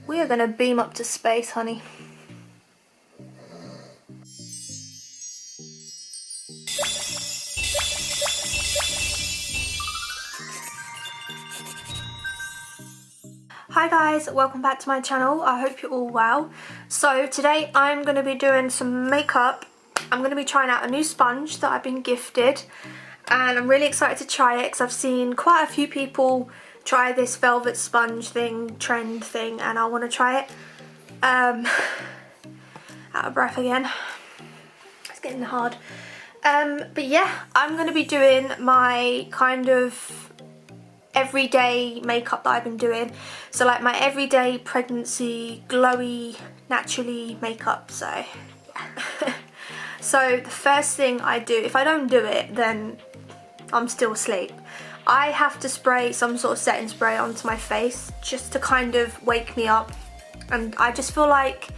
We are going to beam up to space, honey. Hi guys, welcome back to my channel. I hope you're all well. So today I'm going to be doing some makeup. I'm going to be trying out a new sponge that I've been gifted, and I'm really excited to try it because I've seen quite a few people try this velvet sponge trend thing, and I want to try it. Out of breath again. It's getting hard. But yeah, I'm going to be doing my kind of everyday makeup that I've been doing. So like my everyday pregnancy, glowy, naturally makeup. So yeah. So the first thing I do, if I don't do it, then I'm still asleep. I have to spray some sort of setting spray onto my face just to kind of wake me up, and I just feel like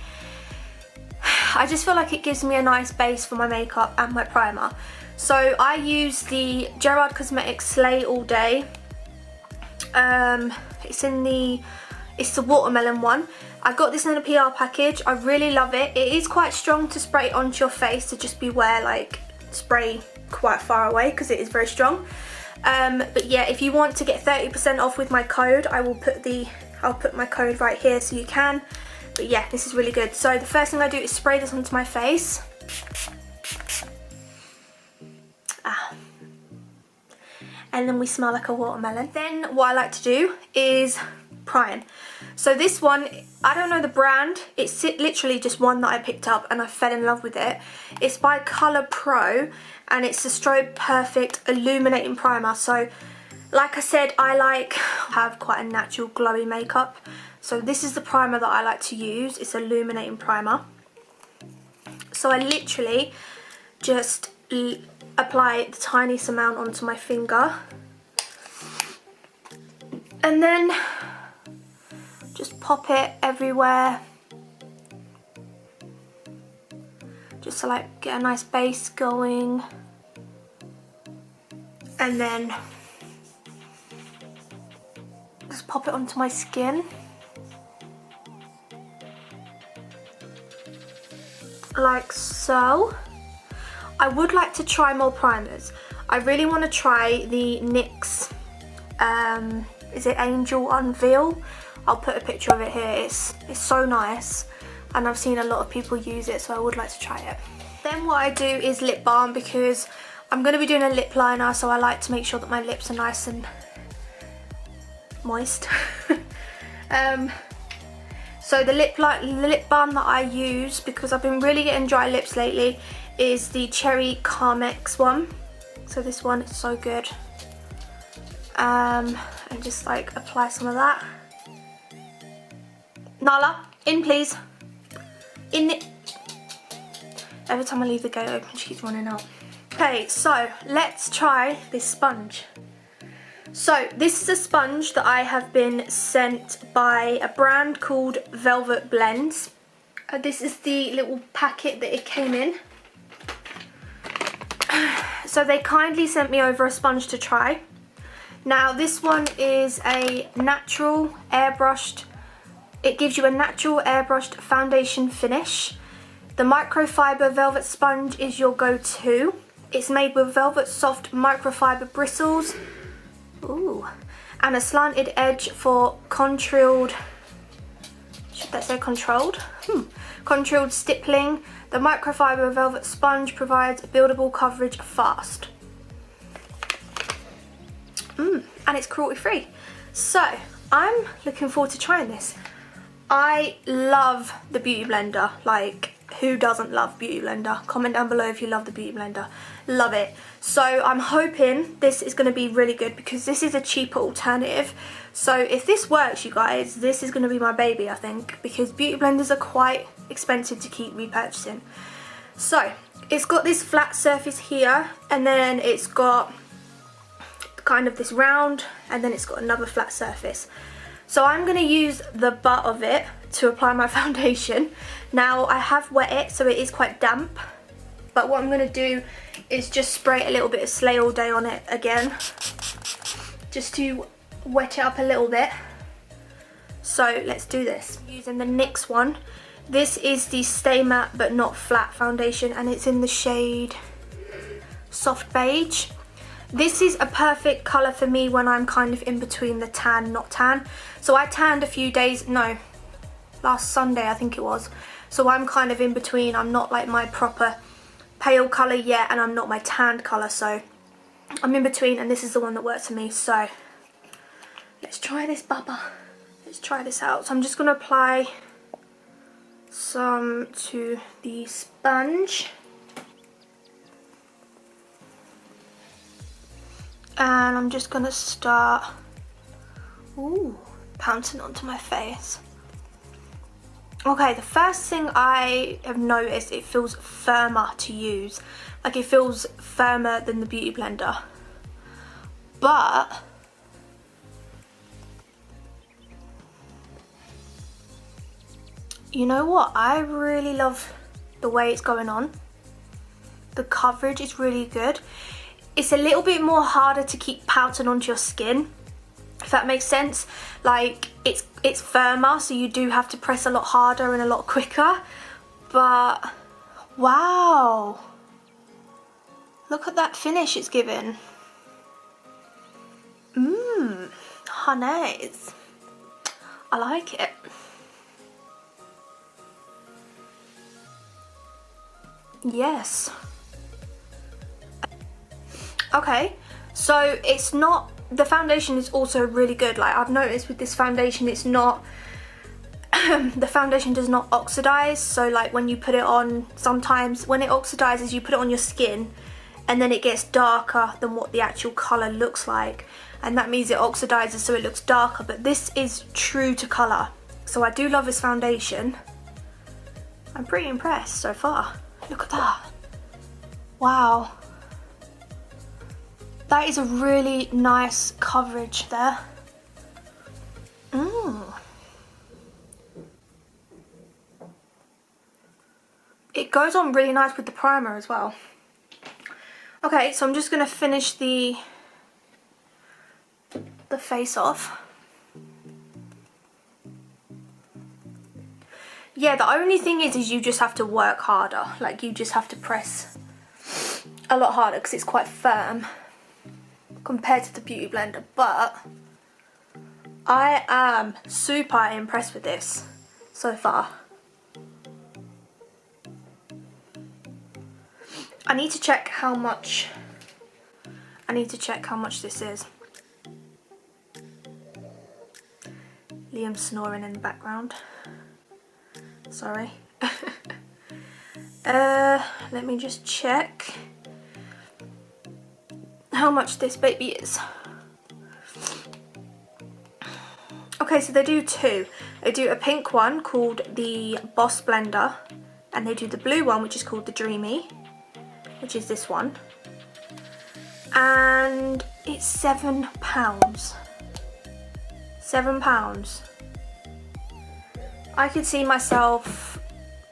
it gives me a nice base for my makeup and my primer. So I use the Gerard Cosmetics Slay All Day. It's the watermelon one. I got this in a PR package. I really love it. It is quite strong to spray onto your face, so just beware, like spray quite far away because it is very strong. But yeah, if you want to get 30% off with my code, I'll put my code right here so you can. But yeah, this is really good. So the first thing I do is spray this onto my face. And then we smell like a watermelon. Then what I like to do is prime. So this one, I don't know the brand. It's literally just one that I picked up and I fell in love with it. It's by Colour Pro and it's the Strobe Perfect Illuminating Primer. So like I said, I have quite a natural glowy makeup. So this is the primer that I like to use. It's Illuminating Primer. So I literally just apply the tiniest amount onto my finger, and then just pop it everywhere, just to like get a nice base going, and then just pop it onto my skin like so. I would like to try more primers. I really want to try the NYX, is it Angel Unveil? I'll put a picture of it here. It's so nice, and I've seen a lot of people use it, so I would like to try it. Then what I do is lip balm, because I'm going to be doing a lip liner, so I like to make sure that my lips are nice and moist. So the lip balm that I use, because I've been really getting dry lips lately, is the Cherry Carmex one. So this one is so good. And just like apply some of that. Nala, in please. In it. Every time I leave the gate open, she keeps running out. Okay, so let's try this sponge. So this is a sponge that I have been sent by a brand called Velvet Blends. This is the little packet that it came in. So they kindly sent me over a sponge to try. Now this one is a natural airbrushed, it gives you a natural airbrushed foundation finish. The microfiber velvet sponge is your go-to. It's made with velvet soft microfiber bristles. Ooh. And a slanted edge for controlled, should that say controlled? Controlled stippling. The microfiber velvet sponge provides buildable coverage fast. And it's cruelty free. So I'm looking forward to trying this. I love the Beauty Blender. Like, who doesn't love Beauty Blender? Comment down below if you love the Beauty Blender. Love it. So I'm hoping this is going to be really good, because this is a cheaper alternative. So if this works, you guys, this is going to be my baby, I think, because Beauty Blenders are quite expensive to keep repurchasing. So it's got this flat surface here, and then it's got kind of this round, and then it's got another flat surface. So I'm going to use the butt of it to apply my foundation. Now I have wet it, so it is quite damp, but what I'm going to do is just spray a little bit of Slay All Day on it again, just to wet it up a little bit. So let's do this. Using the NYX one. This is the Stay Matte But Not Flat foundation, and it's in the shade Soft Beige. This is a perfect colour for me when I'm kind of in between the tan, not tan. So I tanned a few days, no, last Sunday I think it was. So I'm kind of in between. I'm not like my proper pale colour yet, and I'm not my tanned colour, so I'm in between, and this is the one that works for me. So let's try this bubba. Let's try this out. So I'm just going to apply some to the sponge. And I'm just going to start pouncing onto my face. Okay, the first thing I have noticed, it feels firmer to use. Like, it feels firmer than the Beauty Blender. But you know what? I really love the way it's going on. The coverage is really good. It's a little bit more harder to keep pouncing onto your skin, if that makes sense. Like, it's firmer, so you do have to press a lot harder and a lot quicker. But wow, look at that finish it's given. Honeys, I like it. Yes. Okay, so it's not, the foundation is also really good. Like, I've noticed with this foundation, it's not the foundation does not oxidize. So like when you put it on, sometimes when it oxidizes, you put it on your skin and then it gets darker than what the actual color looks like, and that means it oxidizes so it looks darker. But this is true to color, so I do love this foundation. I'm pretty impressed so far. Look at that. Wow. That is a really nice coverage there. It goes on really nice with the primer as well. Okay, so I'm just going to finish the face off. Yeah, the only thing is you just have to work harder. Like, you just have to press a lot harder because it's quite firm compared to the Beauty Blender. But I am super impressed with this so far. I need to check how much this is. Liam's snoring in the background. Sorry. Let me just check how much this baby is. Okay, so they do two. They do a pink one called the Boss Blender, and they do the blue one, which is called the Dreamy, which is this one. And it's £7. £7. I could see myself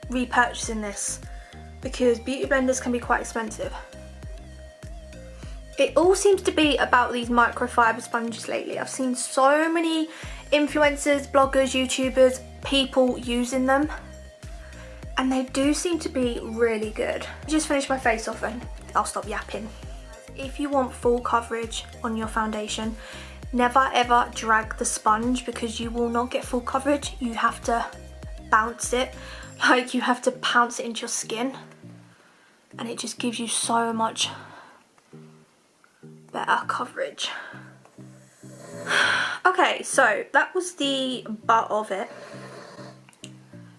repurchasing this because Beauty Blenders can be quite expensive. It all seems to be about these microfiber sponges lately. I've seen so many influencers, bloggers, YouTubers, people using them, and they do seem to be really good. I just finished my face off and I'll stop yapping. If you want full coverage on your foundation, never ever drag the sponge because you will not get full coverage. You have to bounce it, like you have to pounce it into your skin, and it just gives you so much better coverage. Okay, so that was the butt of it.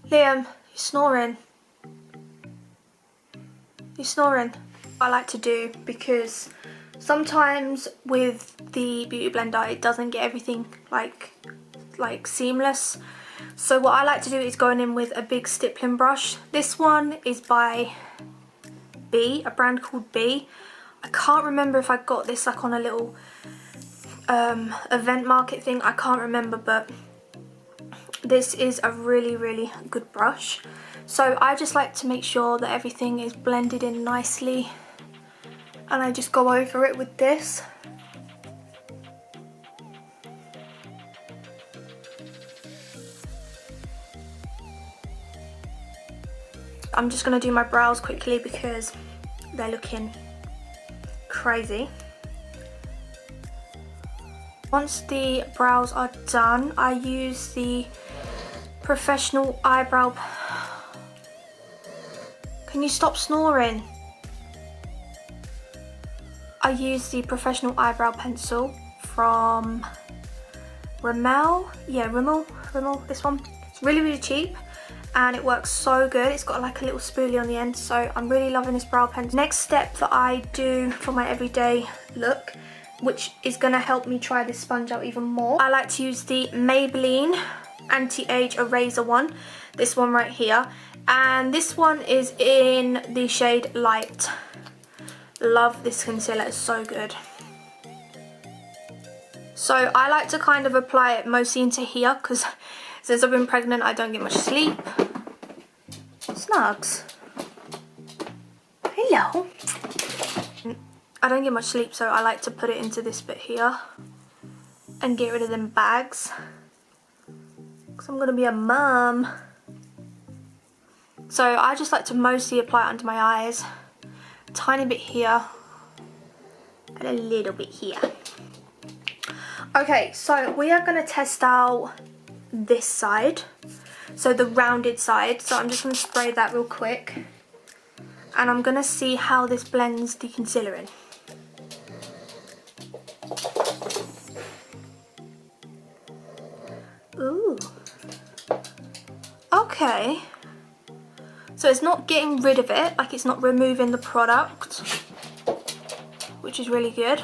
Liam, you're snoring. You're snoring. I like to do, because sometimes with the Beauty Blender it doesn't get everything like seamless. So what I like to do is going in with a big stippling brush. This one is by B, a brand called B. I can't remember if I got this like on a little event market thing. I can't remember, but this is a really, really good brush. So I just like to make sure that everything is blended in nicely, and I just go over it with this. I'm just going to do my brows quickly because they're looking crazy. Once the brows are done, I use the professional eyebrow... Can you stop snoring? I use the professional eyebrow pencil from Rimmel. Yeah, Rimmel, this one. It's really, really cheap and it works so good. It's got like a little spoolie on the end, so I'm really loving this brow pencil. Next step that I do for my everyday look, which is going to help me try this sponge out even more, I like to use the Maybelline Anti-Age Eraser one, this one right here, and this one is in the shade Light. Love this concealer, it's so good. So I like to kind of apply it mostly into here because since I've been pregnant I don't get much sleep. Snugs. Hello. I don't get much sleep, so I like to put it into this bit here and get rid of them bags because I'm gonna be a mum. So I just like to mostly apply it under my eyes, a tiny bit here and a little bit here. Okay, so we are going to test out this side, so the rounded side. So I'm just going to spray that real quick and I'm going to see how this blends the concealer in. Ooh. Okay. So it's not getting rid of it, like it's not removing the product, which is really good.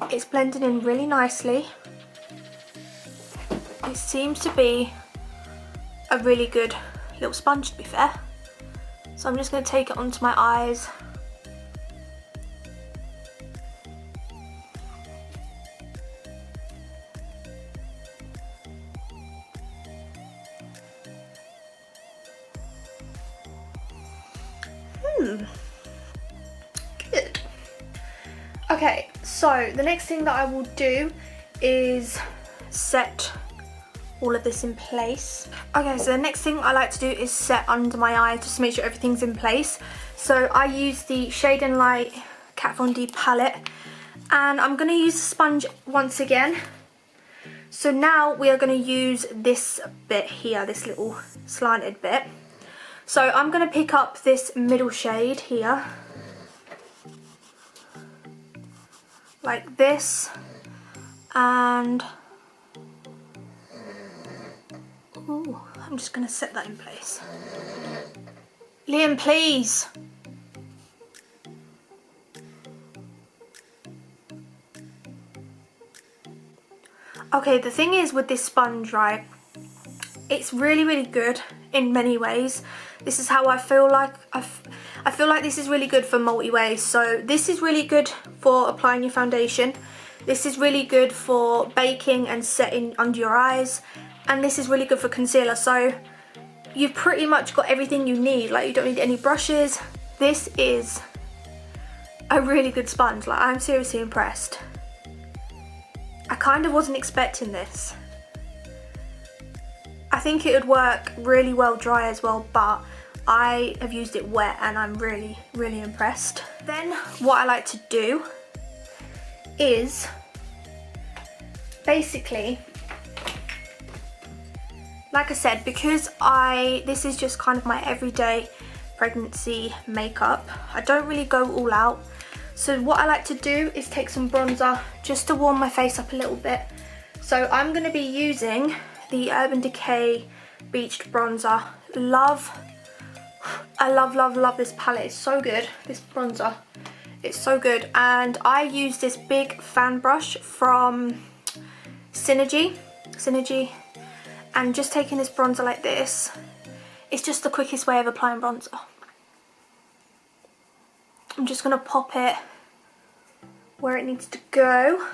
It's blending in really nicely. It seems to be a really good little sponge, to be fair. So I'm just going to take it onto my eyes. Good. Okay, so the next thing that I will do is set all of this in place. Okay, so the next thing I like to do is set under my eye just to make sure everything's in place. So I use the Shade and Light Kat Von D palette and I'm going to use the sponge once again. So now we are going to use this bit here, this little slanted bit. So I'm going to pick up this middle shade here, like this, and ooh, I'm just going to set that in place. Liam, please. Okay, the thing is with this sponge, right, it's really, really good in many ways. This is how I feel like, I feel like this is really good for multi-ways. So this is really good for applying your foundation. This is really good for baking and setting under your eyes. And this is really good for concealer. So you've pretty much got everything you need. Like, you don't need any brushes. This is a really good sponge. Like, I'm seriously impressed. I kind of wasn't expecting this. I think it would work really well dry as well, but I have used it wet and I'm really, really impressed. Then what I like to do is basically, like I said, because this is just kind of my everyday pregnancy makeup, I don't really go all out. So what I like to do is take some bronzer just to warm my face up a little bit. So I'm going to be using the Urban Decay Beached Bronzer. I love this palette. It's so good, this bronzer. It's so good. And I use this big fan brush from Synergy. And just taking this bronzer like this, it's just the quickest way of applying bronzer. I'm just going to pop it where it needs to go.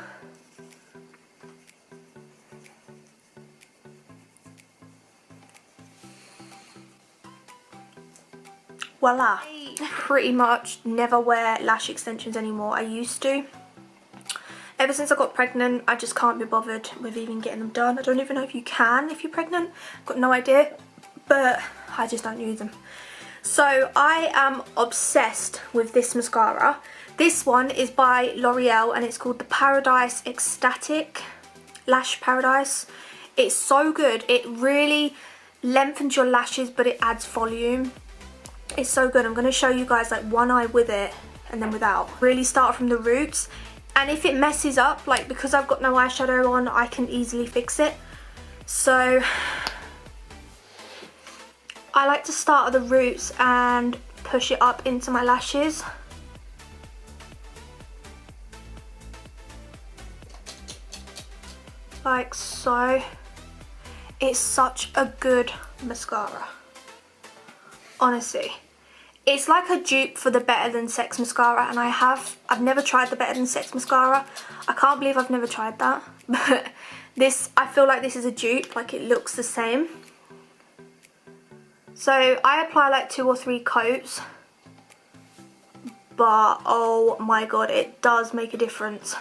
Voila. I pretty much never wear lash extensions anymore. I used to. Ever since I got pregnant, I just can't be bothered with even getting them done. I don't even know if you can if you're pregnant. I've got no idea. but I just don't use them. So I am obsessed with this mascara. This one is by L'Oreal and it's called the Paradise Ecstatic Lash Paradise. It's so good. It really lengthens your lashes, but it adds volume. It's so good. I'm going to show you guys like one eye with it and then without. Really start from the roots, and if it messes up, like because I've got no eyeshadow on, I can easily fix it. So I like to start at the roots and push it up into my lashes. Like so. It's such a good mascara. Honestly. It's like a dupe for the Better Than Sex mascara, and I've never tried the Better Than Sex mascara. I can't believe I've never tried that. But this, I feel like this is a dupe, like it looks the same. So I apply like 2 or 3 coats, but oh my god, it does make a difference.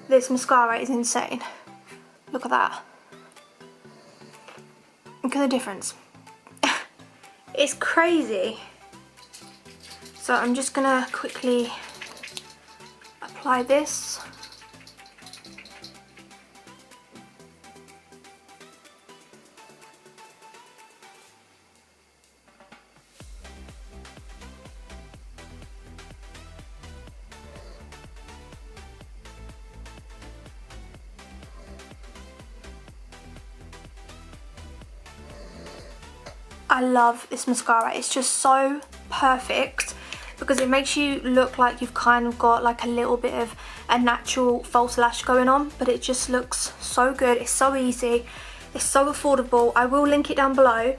This mascara is insane. Look at that. Look at the difference. It's crazy. So I'm just gonna quickly apply this. I love this mascara. It's just so perfect because it makes you look like you've kind of got like a little bit of a natural false lash going on, but it just looks so good. It's so easy, it's so affordable. I will link it down below,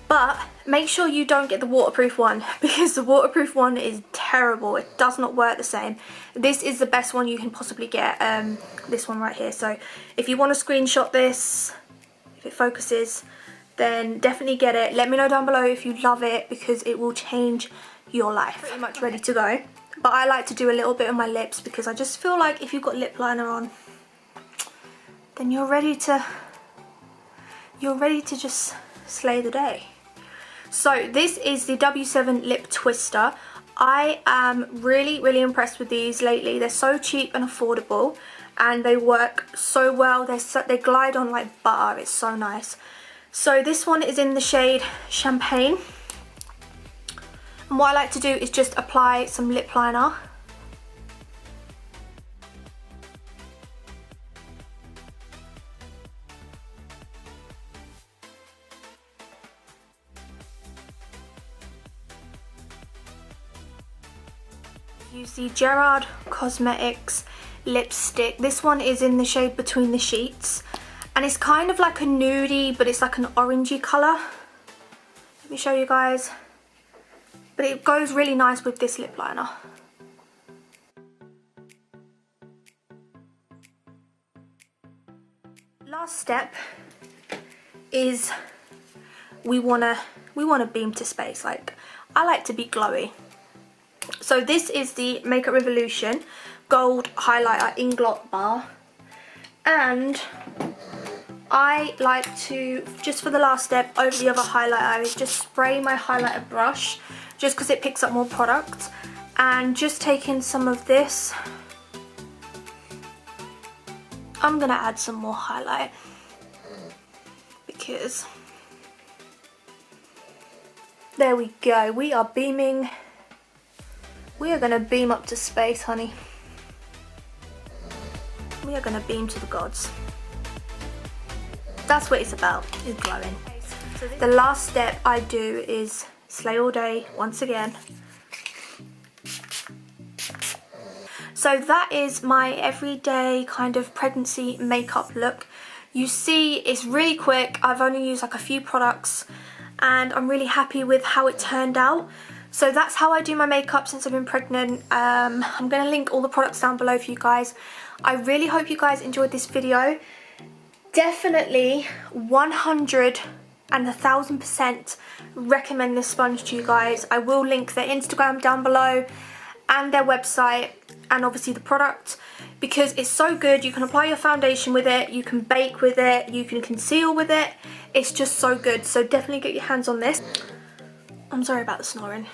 but make sure you don't get the waterproof one because the waterproof one is terrible. It does not work the same. This is the best one you can possibly get, this one right here. So if you want to screenshot this, if it focuses, then definitely get it. Let me know down below if you love it because it will change your life. Pretty much ready to go, but I like to do a little bit on my lips because I just feel like if you've got lip liner on, then you're ready to just slay the day. So this is the W7 Lip Twister. I am really impressed with these lately. They're so cheap and affordable, and they work so well. They glide on like butter. It's so nice. So this one is in the shade Champagne. And what I like to do is just apply some lip liner. Use the Gerard Cosmetics lipstick. This one is in the shade Between the Sheets. And it's kind of like a nudie, but it's like an orangey colour. Let me show you guys. But it goes really nice with this lip liner. Last step is we wanna beam to space. Like, I like to be glowy. So this is the Makeup Revolution Gold Highlighter in Glot Bar. And I like to, just for the last step, over the other highlighter, is just spray my highlighter brush, just because it picks up more product, and just taking some of this, I'm going to add some more highlight, because, there we go, we are beaming, we are going to beam up to space, honey. We are going to beam to the gods. That's what it's about, is glowing. So the last step I do is slay all day once again. So that is my everyday kind of pregnancy makeup look. You see, it's really quick. I've only used like a few products and I'm really happy with how it turned out. So that's how I do my makeup since I've been pregnant. I'm going to link all the products down below for you guys. I really hope you guys enjoyed this video. Definitely 100 and 1000% recommend this sponge to you guys. I will link their Instagram down below, and their website and obviously the product, because it's so good. You can apply your foundation with it, you can bake with it, you can conceal with it. It's just so good. So definitely get your hands on this. I'm sorry about the snoring.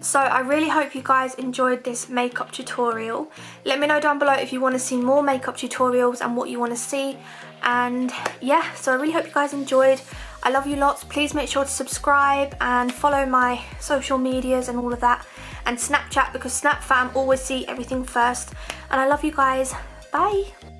So I really hope you guys enjoyed this makeup tutorial. Let me know down below if you want to see more makeup tutorials and what you want to see. And yeah, so I really hope you guys enjoyed. I love you lots. Please make sure to subscribe and follow my social medias and all of that, and Snapchat, because Snap fam always see everything first. And I love you guys. Bye.